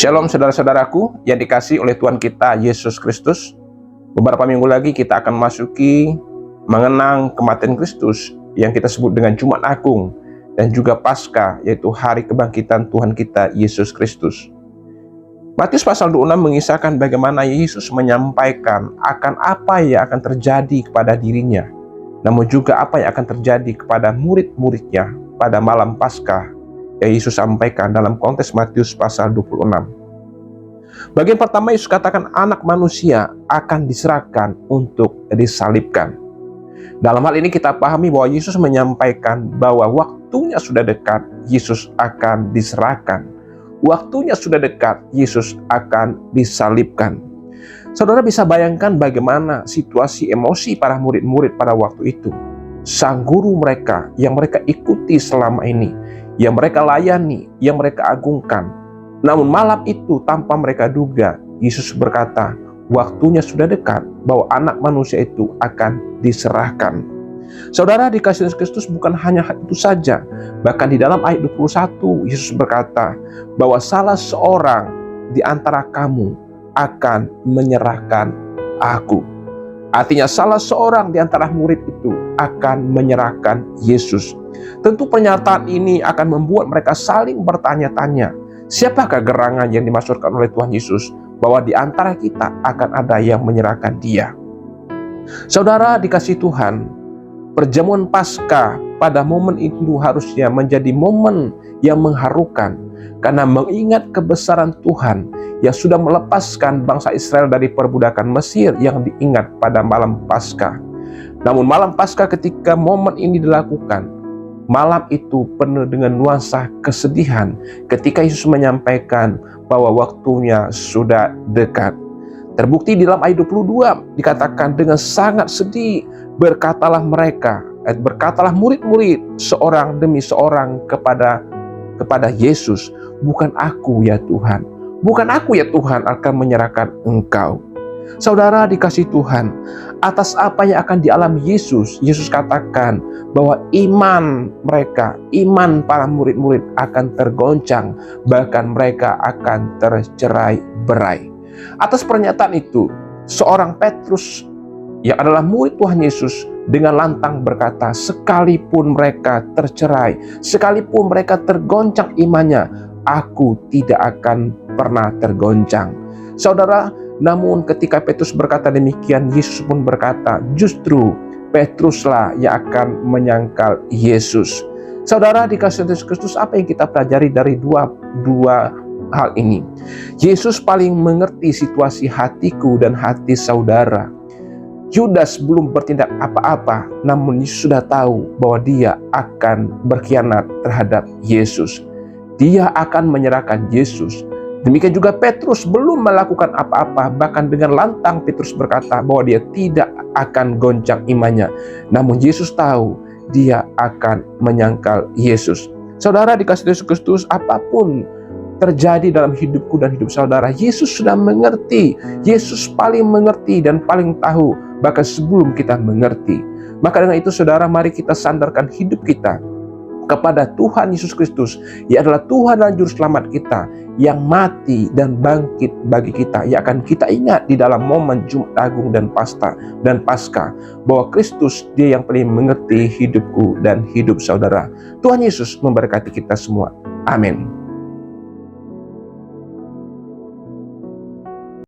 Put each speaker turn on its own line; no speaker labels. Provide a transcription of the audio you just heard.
Shalom saudara-saudaraku yang dikasihi oleh Tuhan kita Yesus Kristus. Beberapa minggu lagi kita akan masuki mengenang kematian Kristus yang kita sebut dengan Jumat Agung dan juga Paskah, yaitu hari kebangkitan Tuhan kita Yesus Kristus. Matius pasal 26 mengisahkan bagaimana Yesus menyampaikan akan apa yang akan terjadi kepada dirinya, namun juga apa yang akan terjadi kepada murid-muridnya pada malam Paskah yang Yesus sampaikan dalam konteks Matius pasal 26. Bagian pertama Yesus katakan anak manusia akan diserahkan untuk disalibkan. Dalam hal ini kita pahami bahwa Yesus menyampaikan bahwa waktunya sudah dekat, Yesus akan diserahkan. Waktunya sudah dekat, Yesus akan disalibkan. Saudara bisa bayangkan bagaimana situasi emosi para murid-murid pada waktu itu. Sang guru mereka yang mereka ikuti selama ini, yang mereka layani, yang mereka agungkan. Namun malam itu tanpa mereka duga, Yesus berkata, waktunya sudah dekat bahwa anak manusia itu akan diserahkan. Saudara dikasihi Kristus, bukan hanya itu saja. Bahkan di dalam ayat 21, Yesus berkata bahwa salah seorang di antara kamu akan menyerahkan aku. Artinya salah seorang di antara murid itu akan menyerahkan Yesus. Tentu pernyataan ini akan membuat mereka saling bertanya-tanya, siapakah gerangan yang dimaksudkan oleh Tuhan Yesus bahwa di antara kita akan ada yang menyerahkan Dia. Saudara dikasihi Tuhan, perjamuan Paskah pada momen itu harusnya menjadi momen yang mengharukan, karena mengingat kebesaran Tuhan yang sudah melepaskan bangsa Israel dari perbudakan Mesir yang diingat pada malam Paskah. Namun malam Paskah ketika momen ini dilakukan, malam itu penuh dengan nuansa kesedihan ketika Yesus menyampaikan bahwa waktunya sudah dekat. Terbukti di dalam ayat 22 dikatakan dengan sangat sedih berkatalah murid-murid seorang demi seorang kepada Yesus, bukan aku ya Tuhan, bukan aku ya Tuhan akan menyerahkan Engkau. Saudara dikasihi Tuhan, atas apa yang akan dialami Yesus, Yesus katakan bahwa iman mereka, iman para murid-murid akan tergoncang, bahkan mereka akan tercerai-berai. Atas pernyataan itu, seorang Petrus yang adalah murid Tuhan Yesus dengan lantang berkata, sekalipun mereka tercerai, sekalipun mereka tergoncang imannya, aku tidak akan pernah tergoncang. Saudara, namun ketika Petrus berkata demikian, Yesus pun berkata, justru Petruslah yang akan menyangkal Yesus. Saudara dikasihi Kristus, apa yang kita pelajari dari dua hal ini? Yesus paling mengerti situasi hatiku dan hati saudara. Yudas belum bertindak apa-apa, namun Yesus sudah tahu bahwa dia akan berkhianat terhadap Yesus. Dia akan menyerahkan Yesus. Demikian juga Petrus belum melakukan apa-apa, bahkan dengan lantang Petrus berkata bahwa dia tidak akan goncang imannya. Namun Yesus tahu dia akan menyangkal Yesus. Saudara dikasihi Yesus Kristus, apapun terjadi dalam hidupku dan hidup saudara, Yesus sudah mengerti. Yesus paling mengerti dan paling tahu, bahkan sebelum kita mengerti. Maka dengan itu saudara, mari kita sandarkan hidup kita kepada Tuhan Yesus Kristus, yang adalah Tuhan dan Juru Selamat kita, yang mati dan bangkit bagi kita, yang akan kita ingat di dalam momen Jumat Agung dan Paskah, bahwa Kristus dia yang paling mengerti hidupku dan hidup saudara. Tuhan Yesus memberkati kita semua. Amin.